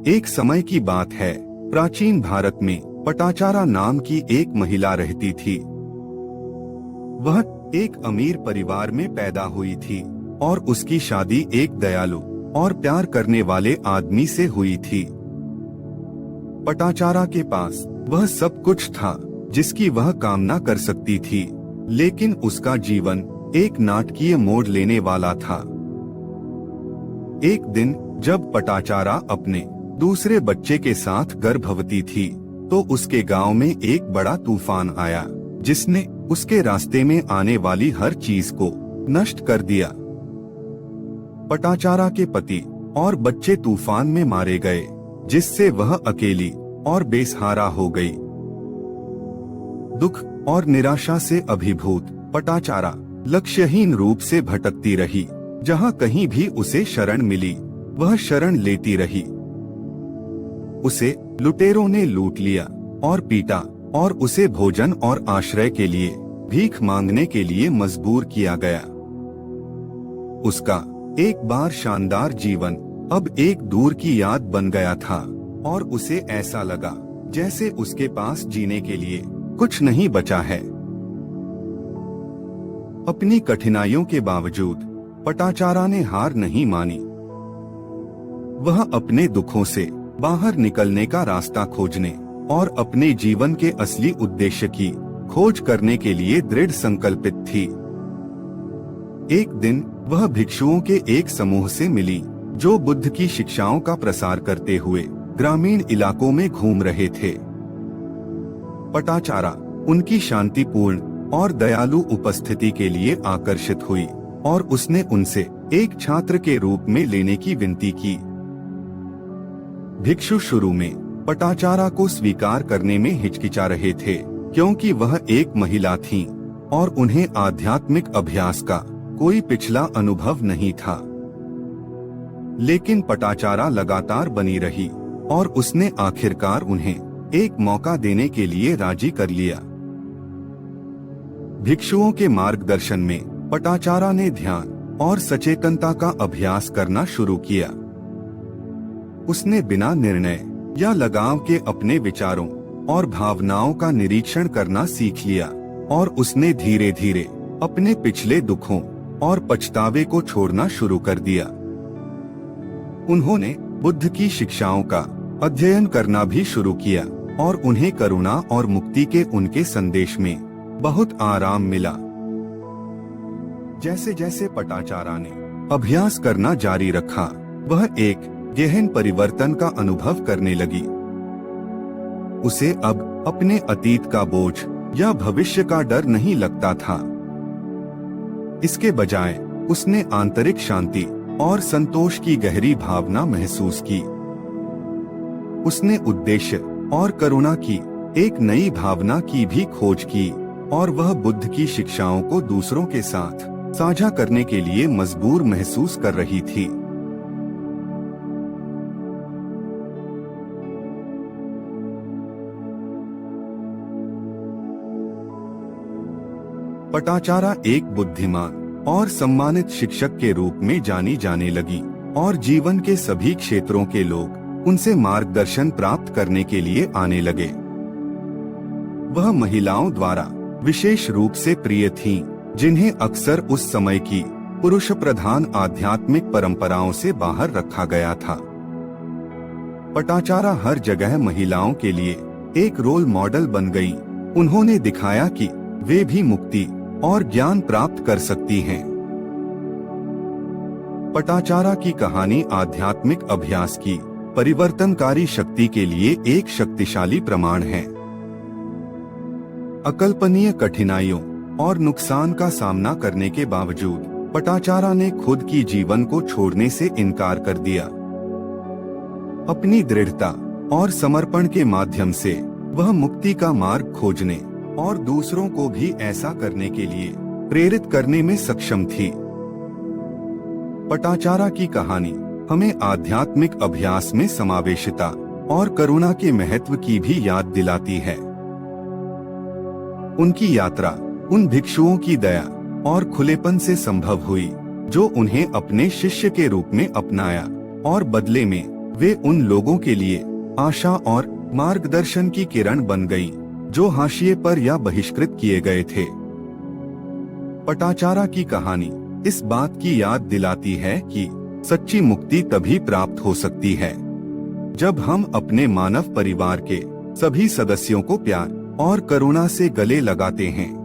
एक समय की बात है, प्राचीन भारत में पटाचारा नाम की एक महिला रहती थी। वह एक अमीर परिवार में पैदा हुई थी और उसकी शादी एक दयालु और प्यार करने वाले आदमी से हुई थी। पटाचारा के पास वह सब कुछ था जिसकी वह कामना कर सकती थी, लेकिन उसका जीवन एक नाटकीय मोड़ लेने वाला था। एक दिन जब पटाचारा अपने दूसरे बच्चे के साथ गर्भवती थी, तो उसके गांव में एक बड़ा तूफान आया जिसने उसके रास्ते में आने वाली हर चीज को नष्ट कर दिया। पटाचारा के पति और बच्चे तूफान में मारे गए, जिससे वह अकेली और बेसहारा हो गई। दुख और निराशा से अभिभूत पटाचारा लक्ष्यहीन रूप से भटकती रही। जहाँ कहीं भी उसे शरण मिली, वह शरण लेती रही। उसे लुटेरों ने लूट लिया और पीटा और उसे भोजन और आश्रय के लिए भीख मांगने के लिए मजबूर किया गया। उसका एक बार शानदार जीवन अब एक दूर की याद बन गया था और उसे ऐसा लगा जैसे उसके पास जीने के लिए कुछ नहीं बचा है। अपनी कठिनाइयों के बावजूद पटाचारा ने हार नहीं मानी। वह अपने दुखों से बाहर निकलने का रास्ता खोजने और अपने जीवन के असली उद्देश्य की खोज करने के लिए दृढ़ संकल्पित थी। एक दिन वह भिक्षुओं के एक समूह से मिली जो बुद्ध की शिक्षाओं का प्रसार करते हुए ग्रामीण इलाकों में घूम रहे थे। पटाचारा उनकी शांतिपूर्ण और दयालु उपस्थिति के लिए आकर्षित हुई और उसने उनसे एक छात्र के रूप में लेने की विनती की। भिक्षु शुरू में पटाचारा को स्वीकार करने में हिचकिचा रहे थे, क्योंकि वह एक महिला थीं और उन्हें आध्यात्मिक अभ्यास का कोई पिछला अनुभव नहीं था। लेकिन पटाचारा लगातार बनी रही और उसने आखिरकार उन्हें एक मौका देने के लिए राजी कर लिया। भिक्षुओं के मार्गदर्शन में पटाचारा ने ध्यान और सचेतनता का अभ्यास करना शुरू किया। उसने बिना निर्णय या लगाव के अपने विचारों और भावनाओं का निरीक्षण करना सीख लिया और उसने धीरे धीरे अपने पिछले दुखों और पछतावे को छोड़ना शुरू कर दिया। उन्होंने बुद्ध की शिक्षाओं का अध्ययन करना भी शुरू किया और उन्हें करुणा और मुक्ति के उनके संदेश में बहुत आराम मिला। जैसे जैसे पटाचारा ने अभ्यास करना जारी रखा, वह एक गहन परिवर्तन का अनुभव करने लगी। उसे अब अपने अतीत का बोझ या भविष्य का डर नहीं लगता था। इसके बजाय उसने आंतरिक शांति और संतोष की गहरी भावना महसूस की। उसने उद्देश्य और करुणा की एक नई भावना की भी खोज की और वह बुद्ध की शिक्षाओं को दूसरों के साथ साझा करने के लिए मजबूर महसूस कर रही थी। पटाचारा एक बुद्धिमान और सम्मानित शिक्षक के रूप में जानी जाने लगी और जीवन के सभी क्षेत्रों के लोग उनसे मार्गदर्शन प्राप्त करने के लिए आने लगे। वह महिलाओं द्वारा विशेष रूप से प्रिय थीं, जिन्हें अक्सर उस समय की पुरुष प्रधान आध्यात्मिक परंपराओं से बाहर रखा गया था। पटाचारा हर जगह महिलाओं के लिए एक रोल मॉडल बन गई। उन्होंने दिखाया कि वे भी मुक्ति और ज्ञान प्राप्त कर सकती हैं। पटाचारा की कहानी आध्यात्मिक अभ्यास की परिवर्तनकारी शक्ति के लिए एक शक्तिशाली प्रमाण है। अकल्पनीय कठिनाइयों और नुकसान का सामना करने के बावजूद पटाचारा ने खुद की जीवन को छोड़ने से इनकार कर दिया। अपनी दृढ़ता और समर्पण के माध्यम से वह मुक्ति का मार्ग खोजने और दूसरों को भी ऐसा करने के लिए प्रेरित करने में सक्षम थी। पटाचारा की कहानी हमें आध्यात्मिक अभ्यास में समावेशिता और करुणा के महत्व की भी याद दिलाती है। उनकी यात्रा उन भिक्षुओं की दया और खुलेपन से संभव हुई जो उन्हें अपने शिष्य के रूप में अपनाया और बदले में वे उन लोगों के लिए आशा और मार्गदर्शन की किरण बन गई जो हाशिए पर या बहिष्कृत किए गए थे। पटाचारा की कहानी इस बात की याद दिलाती है कि सच्ची मुक्ति तभी प्राप्त हो सकती है जब हम अपने मानव परिवार के सभी सदस्यों को प्यार और करुणा से गले लगाते हैं।